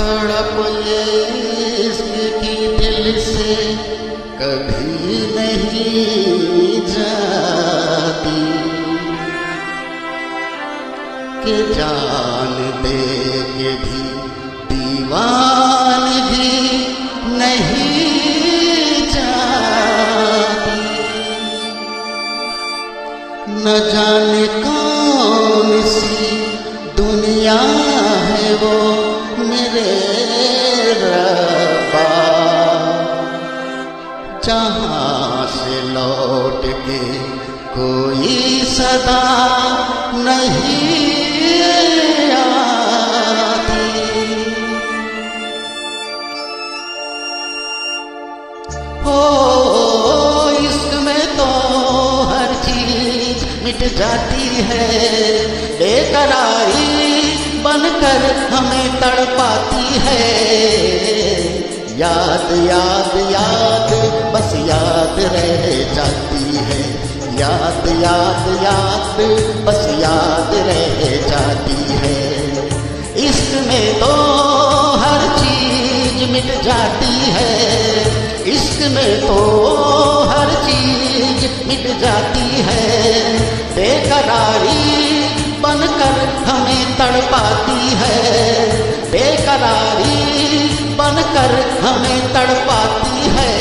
तड़प ये इश्क की दिल से कभी नहीं जाती कि जान दे के भी दीवानगी नहीं जाती। न जाने कौन सी दुनिया है वो मेरे रब्बा, जहाँ से लौट के कोई सदा नहीं आती। हो इसमें तो हर चीज मिट जाती है, बेकरारी बनकर हमें तड़पाती है। याद याद याद बस याद रह जाती है, याद याद याद बस याद रह जाती है। इश्क में तो हर चीज मिट जाती है, इश्क में तो हर चीज मिट जाती है। बेकरारी बनकर हमें तड़पाती है, बेकरारी बनकर हमें तड़पाती है।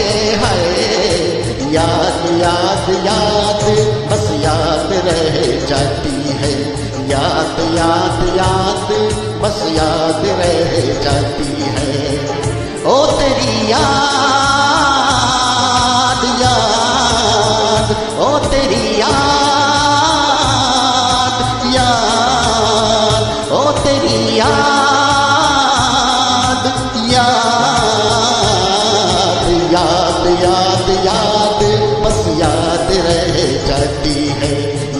याद याद याद बस याद रह जाती है, याद याद याद बस याद रह जाती है। ओ तेरी याद याद, ओ तेरी याद याद, ओ तेरी याद याद, याद याद याद बस याद रह जाती है,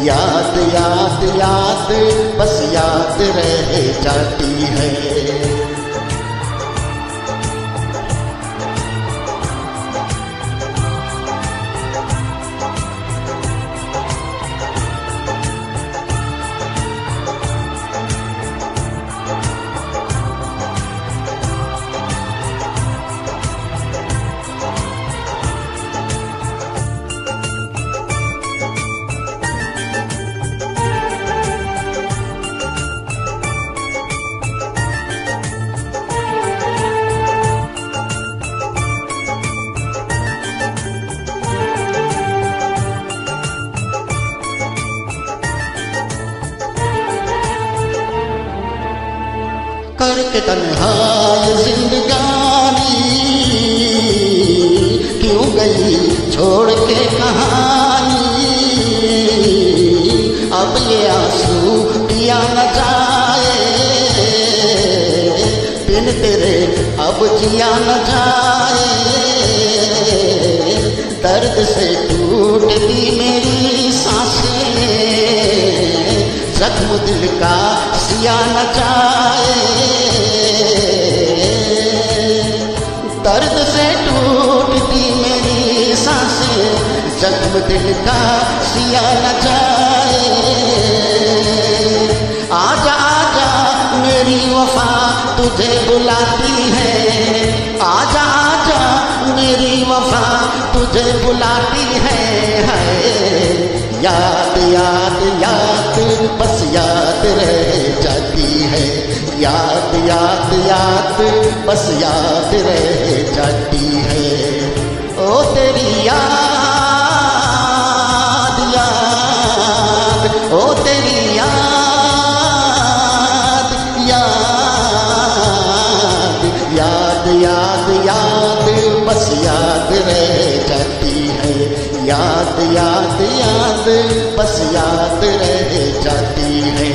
याद याद याद बस याद रह जाती है। करके तन्हाई जिंदगानी क्यों गई छोड़ के कहानी। अब ये आंसू पिया न जाए, बिन तेरे अब जिया न जाए। दर्द से टूटती मेरी सांसें, जख्म दिल का सिया न जाए। दर्द से टूटती मेरी सांसें, जख्म दिल का सिया न जाए। आजा आजा मेरी वफा तुझे बुलाती है, आजा आजा मेरी वफा तुझे बुलाती है। याद याद याद बस याद रह जाती है, याद याद याद बस याद रह जाती है। ओ तेरी याद याद, ओ तेरी याद याद, याद याद याद बस याद रह जाती है, याद याद याद बस याद रह जाती है।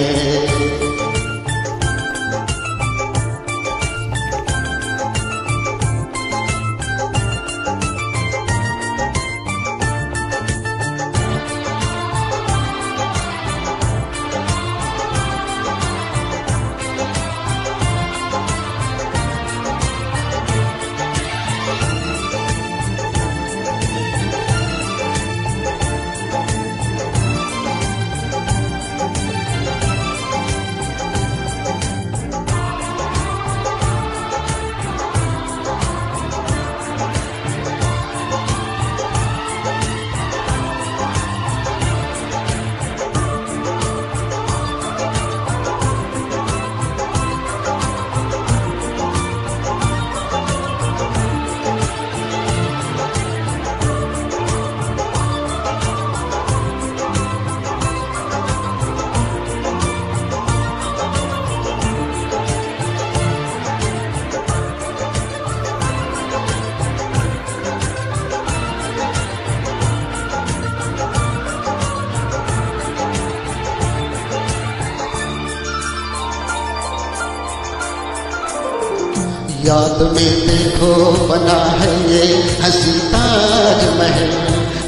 याद में देखो बना है ये हंसी ताजमहल,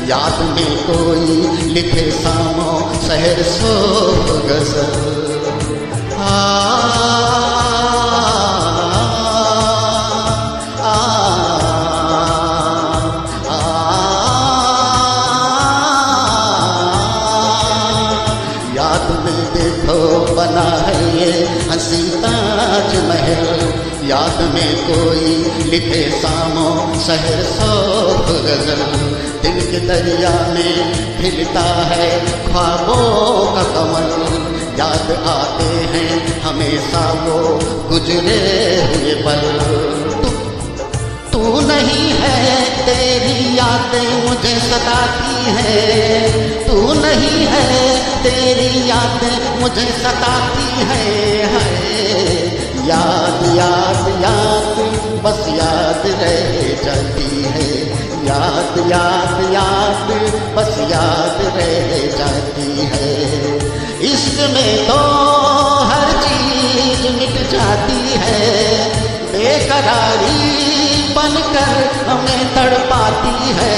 याद में कोई लिखे सामो शहर सो गजल। याद में देखो बना है ये हंसी ताजमहल, याद में कोई लिखे सामो शहर सो गजल। दिल के दरिया में खिलता है ख्वाबों का कमल, याद आते हैं हमेशा वो गुजरे हुए पल। तू नहीं है तेरी यादें मुझे सताती है, तू नहीं है तेरी यादें मुझे सताती है। याद याद याद बस याद रह जाती है, याद याद याद बस याद रह जाती है। इश्क में तो हर चीज मिट जाती है, बेकरारी बनकर हमें तड़पाती है।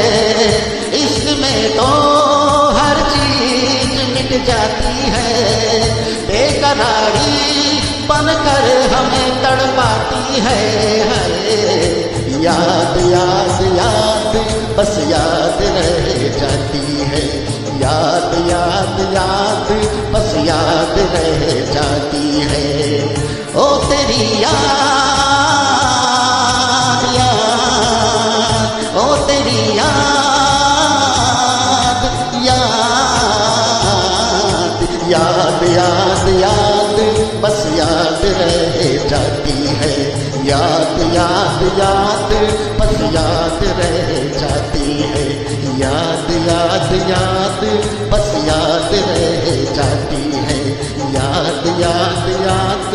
इश्क में तो हर चीज मिट जाती है, बेकरारी बनकर हमें तड़पाती है। याद याद याद बस याद रह जाती है, याद याद याद बस याद रह जाती है। ओ तेरी याद याद, ओ तेरी याद याद, याद याद याद बस याद रह जाती है, याद याद याद बस याद रह जाती है। याद याद याद बस याद रह जाती है, याद याद याद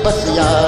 बस याद